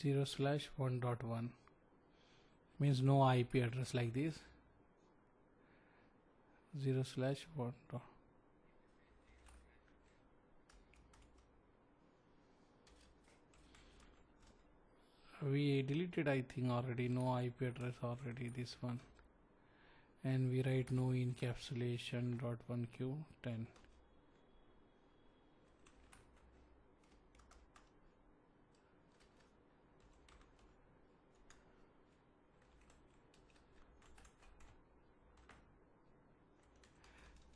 0/1.1 means no IP address like this. 0/1. We deleted, I think, already no IP address already, this one, and we write no encapsulation .1q10.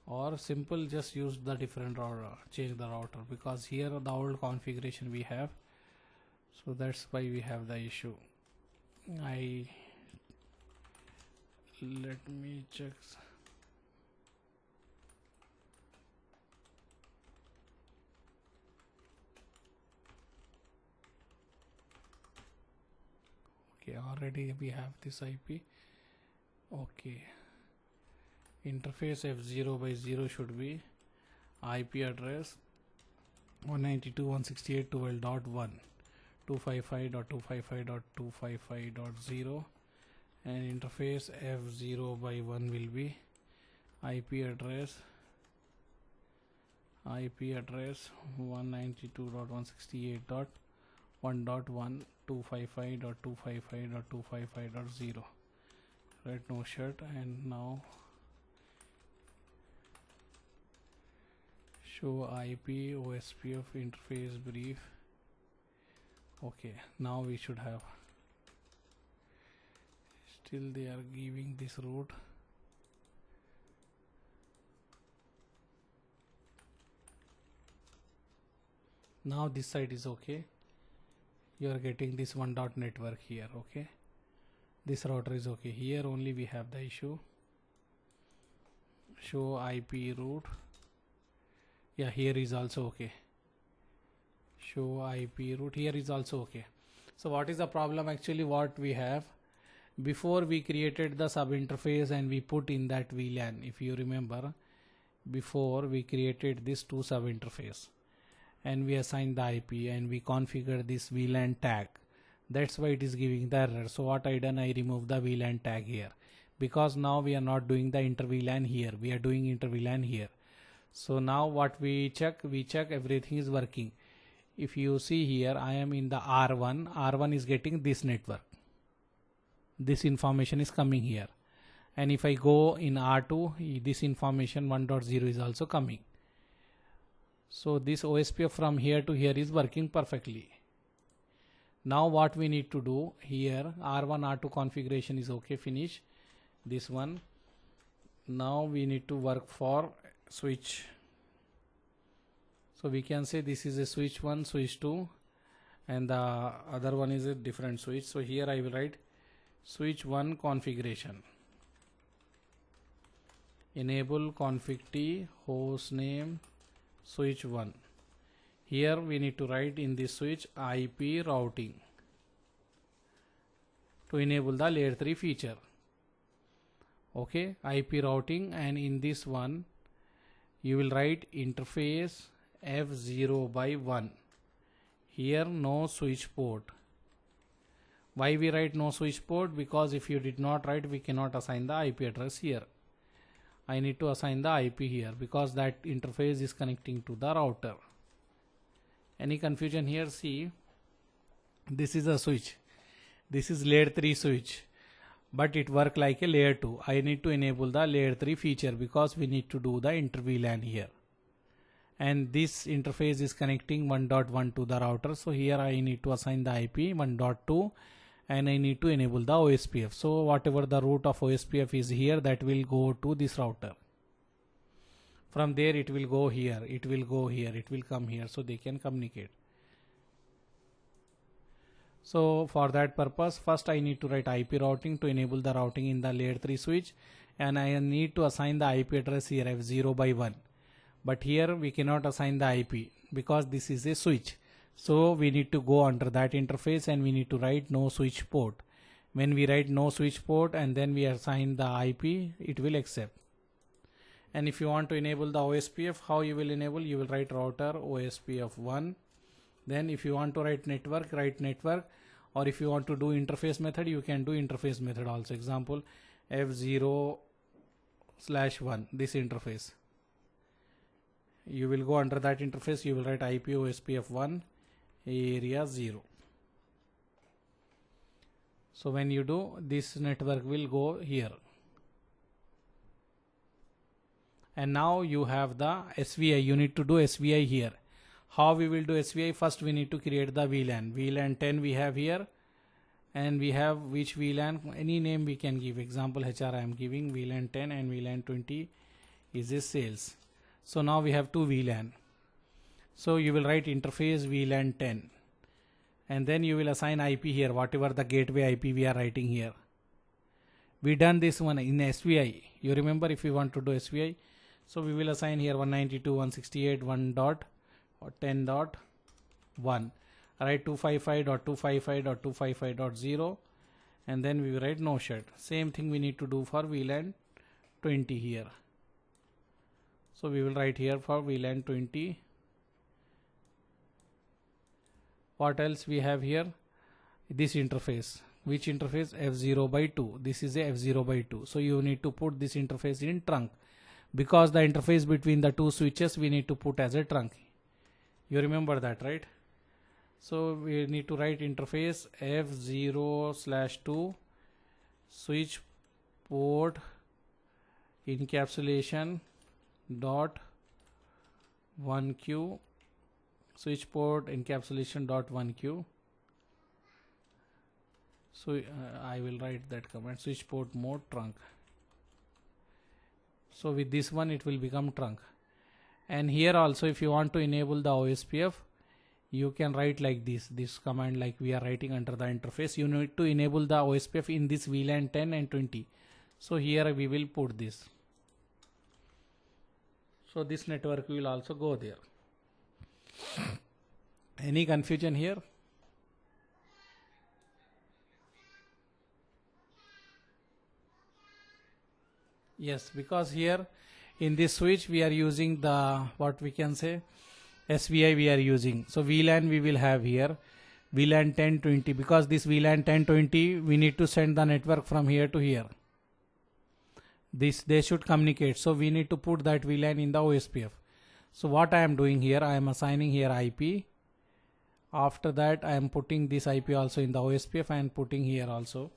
Or simple, just use the different router, change the router, because here the old configuration we have, so that's why we have the issue. Let me check. Okay, already we have this IP. Okay, interface F0/0 should be IP address 192.168.12.1, 255.255.255.0, and interface F0/1 will be IP address 192.168.1.1, 255.255.255.0. Right, no shut. And now show IP OSPF interface brief. Okay, now we should have. Still they are giving this route. Now this side is okay. You are getting this .network here. Okay, this router is okay. Here only we have the issue. Show IP route. Yeah, here is also okay. Show IP route, here is also okay. So what is the problem? Actually what we have, before we created the sub interface and we put in that VLAN, if you remember, before we created this two sub interface and we assigned the IP and we configured this VLAN tag. That's why it is giving the error. So what I done, I removed the VLAN tag here, because now we are not doing the inter VLAN here, we are doing inter VLAN here. So now what we check everything is working. If you see here, I am in the R1 is getting this network, this information is coming here, and if I go in R2, this information 1.0 is also coming. So this OSPF from here to here is working perfectly. Now what we need to do here, R1 R2 configuration is okay, finish this one. Now we need to work for switch. So we can say this is a switch 1, switch 2, and the other one is a different switch. So here I will write switch 1 configuration, enable config T host name switch 1. Here we need to write in this switch IP routing to enable the layer 3 feature. Okay, IP routing, and in this one you will write interface F0/1. Here no switch port. Why we write no switch port? Because if you did not write, we cannot assign the IP address here. I need to assign the IP here because that interface is connecting to the router. Any confusion here? See, this is a switch, this is layer 3 switch, but it work like a layer 2. I need to enable the layer 3 feature because we need to do the inter VLAN here, and this interface is connecting 1.1 to the router. So here I need to assign the IP 1.2 and I need to enable the OSPF. So whatever the route of OSPF is here, that will go to this router. From there it will go here, it will go here, it will come here, so they can communicate. So for that purpose, first I need to write IP routing to enable the routing in the layer 3 switch, and I need to assign the IP address here F0/1. But here we cannot assign the IP because this is a switch. So we need to go under that interface and we need to write no switch port. When we write no switch port and then we assign the IP, it will accept. And if you want to enable the OSPF, how you will enable? You will write router OSPF 1. Then if you want to write network, write network. Or if you want to do interface method, you can do interface method also. Example, F0/1, this interface. You will go under that interface, you will write IP OSPF 1 area 0. So when you do, this network will go here. And now you have the SVI. You need to do SVI here. How we will do SVI? First we need to create the VLAN. VLAN 10 we have here. And we have which VLAN? Any name we can give. Example HR I am giving. VLAN 10 and VLAN 20 is a sales. So now we have two VLAN. So you will write interface VLAN 10. And then you will assign IP here, whatever the gateway IP we are writing here. We done this one in SVI. You remember if you want to do SVI. So we will assign here 192.168.1.10.1. Write 255.255.255.0 and then we will write no shut. Same thing we need to do for VLAN 20 here. So we will write here for VLAN 20. What else we have here? This interface. Which interface? F0/2. This is a F0/2. So you need to put this interface in trunk. Because the interface between the two switches we need to put as a trunk. You remember that, right? So we need to write interface F0/2 switch port encapsulation dot 1Q switch port encapsulation dot 1Q. So I will write that command, switch port mode trunk. So with this one it will become trunk. And here also if you want to enable the OSPF, you can write like this command like we are writing under the interface. You need to enable the OSPF in this VLAN 10 and 20. So here we will put this. So this network will also go there. Any confusion here? Yes, because here in this switch we are using the, what we can say, SVI we are using. So VLAN we will have here VLAN 1020, because this VLAN 1020 we need to send the network from here to here. This they should communicate. So we need to put that VLAN in the OSPF. So what I am doing here, I am assigning here IP. After that I am putting this IP also in the OSPF and putting here also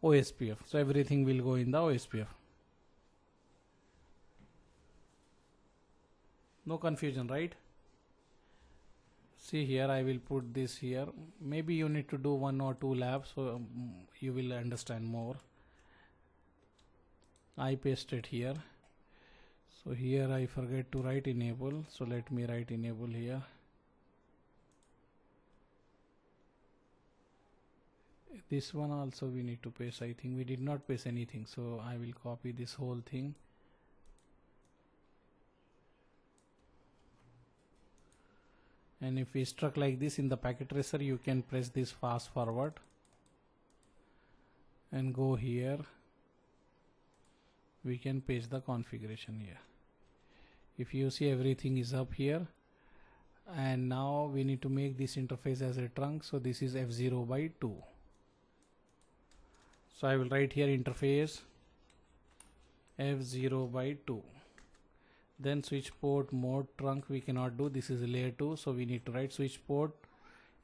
OSPF. So everything will go in the OSPF. No confusion, right? See here, I will put this here. Maybe you need to do 1 or 2 labs, so you will understand more. I paste it here. So here I forget to write enable. So let me write enable here. This one also we need to paste. I think we did not paste anything. So I will copy this whole thing. And if we struck like this in the packet tracer, you can press this fast forward and go here. We can paste the configuration here. If you see, everything is up here. And now we need to make this interface as a trunk. So this is F0/2. So I will write here interface F0/2. Then switch port mode trunk we cannot do. This is layer 2. So we need to write switch port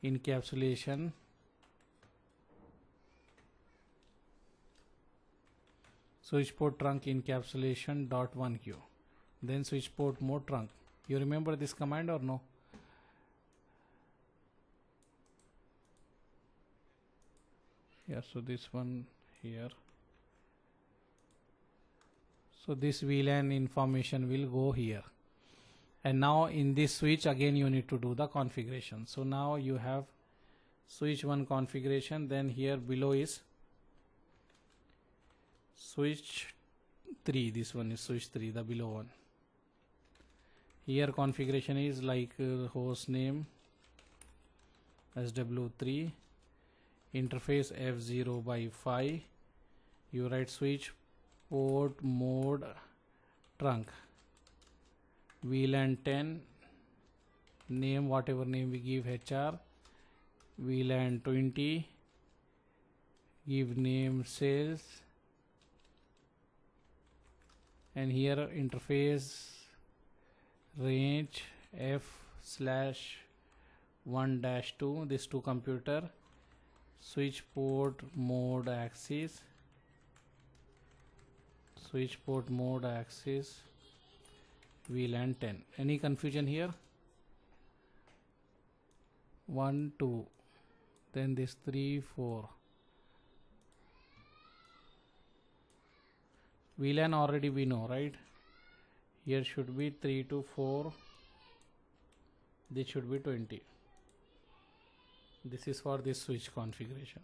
encapsulation switch port trunk encapsulation dot 1Q. Then switch port mode trunk. You remember this command or no? Yeah, so this one here. So this VLAN information will go here. And now in this switch again you need to do the configuration. So now you have switch 1 configuration, then here below is switch 3. This one is switch 3, the below one. Here configuration is like host name SW3. interface F0 by 5, you write switch port mode trunk, VLAN 10, name whatever name we give HR, VLAN 20, give name sales, and here interface range F/1-2, this to computer, switch port mode axis, VLAN 10. Any confusion here? 1 2, then this 3 4. VLAN already we know, right? Here should be 3 to 4, this should be 20. This is for this switch configuration.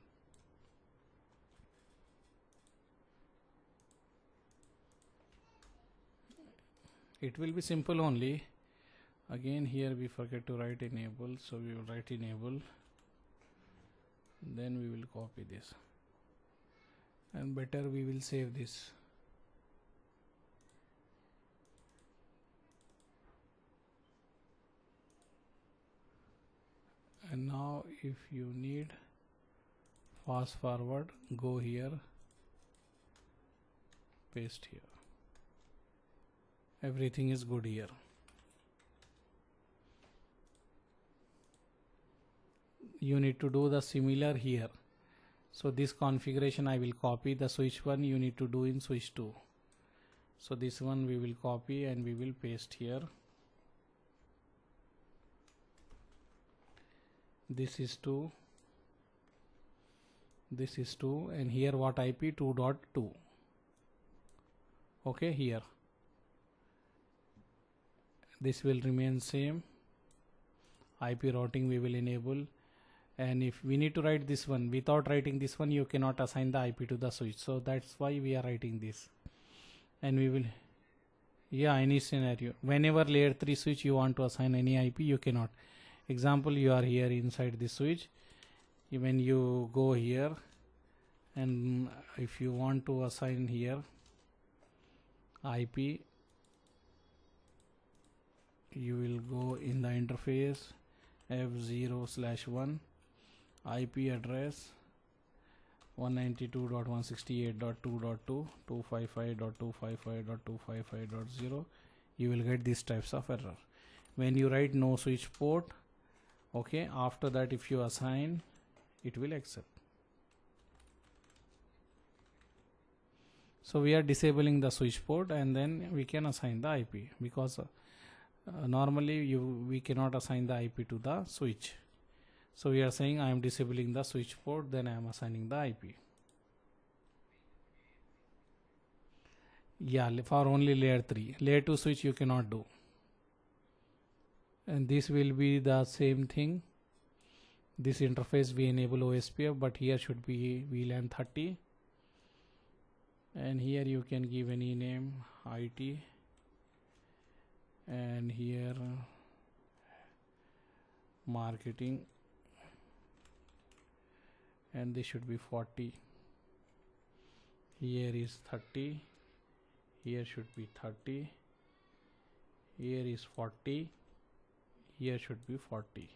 It will be simple only. Again here we forget to write enable, so we will write enable, then we will copy this, and better we will save this. And now if you need fast forward, go here, paste here. Everything is good here. You need to do the similar here. So this configuration I will copy, the switch 1 you need to do in switch 2. So this one we will copy and we will paste here. This is 2, this is 2, and here what IP? 2.2. okay, here this will remain same. IP routing we will enable, and if we need to write this one, without writing this one you cannot assign the IP to the switch, so that's why we are writing this. And we will, yeah, any scenario, whenever layer 3 switch you want to assign any IP, you cannot. Example, you are here inside this switch, when you go here, and if you want to assign here IP, you will go in the interface F0/1, IP address 192.168.2.2, 255.255.255.0. you will get these types of error when you write no switch port. Okay, after that if you assign, it will accept. So we are disabling the switch port, and then we can assign the IP, because normally we cannot assign the IP to the switch. So we are saying I am disabling the switch port, then I am assigning the IP. Yeah, for only layer 3. Layer 2 switch you cannot do. And this will be the same thing. This interface we enable OSPF, but here should be VLAN 30. And here you can give any name, IT. And here marketing. And this should be 40. Here is 30. Here should be 30. Here is 40. Here should be 40.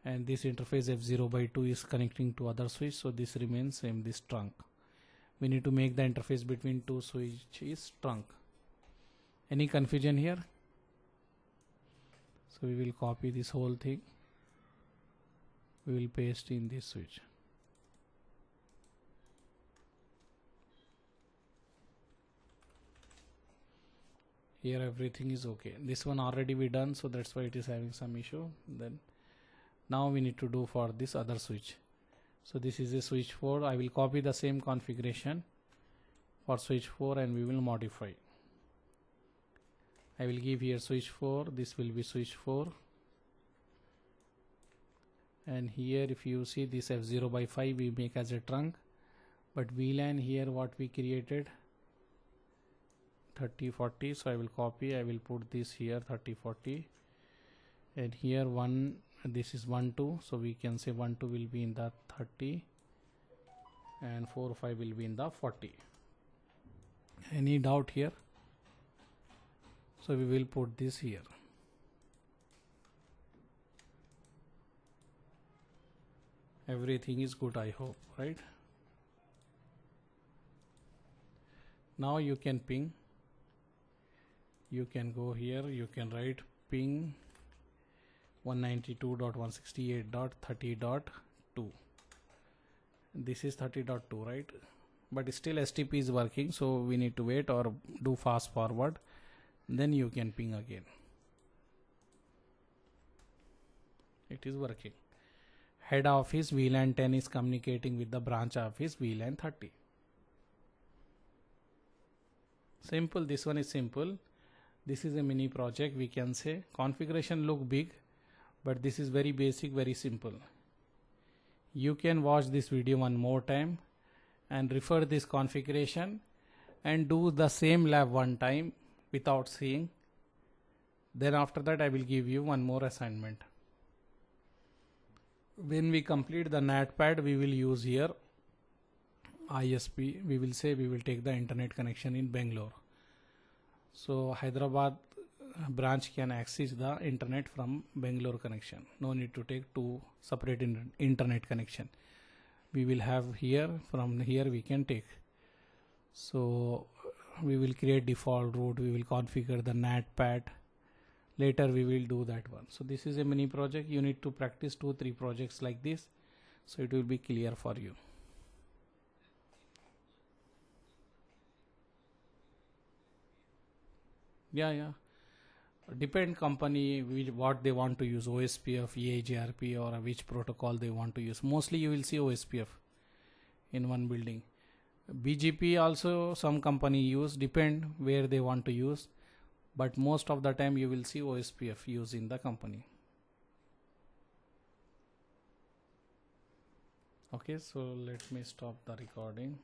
And this interface F0/2 is connecting to other switch, so this remains same, this trunk. We need to make the interface between two switches trunk. Any confusion here? So we will copy this whole thing. We will paste in this switch. Here everything is okay. This one already we done, so that's why it is having some issue. Then now we need to do for this other switch. So this is a switch 4. I will copy the same configuration for switch 4 and we will modify. I will give here switch 4. This will be switch 4. And here if you see this F0/5 we make as a trunk, but VLAN here what we created 3040, so I will copy, I will put this here 3040, and here 1 this is 1 2, so we can say 1 2 will be in the 30 and 4 5 will be in the 40. Any doubt here? So we will put this here. Everything is good, I hope, right? Now you can ping. You can go here, you can write ping 192.168.30.2. This is 30.2, right? But still STP is working, so we need to wait or do fast forward. Then you can ping again. It is working. Head office VLAN 10 is communicating with the branch office VLAN 30. Simple. This one is simple. This is a mini project. We can say configuration look big, but this is very basic, very simple. You can watch this video one more time and refer this configuration and do the same lab one time without seeing. Then after that I will give you one more assignment. When we complete the NATPad, we will use here ISP. We will say we will take the internet connection in Bangalore. So Hyderabad branch can access the internet from Bangalore connection. No need to take two separate internet connection. We will have here, from here we can take. So we will create default route. We will configure the NATPad. Later we will do that one. So this is a mini project. You need to practice 2-3 projects like this, so it will be clear for you. Yeah. Depend company what they want to use, OSPF, EIGRP, or which protocol they want to use. Mostly you will see OSPF in one building. BGP also some company use, depend where they want to use, but most of the time you will see OSPF used in the company. Okay, so let me stop the recording.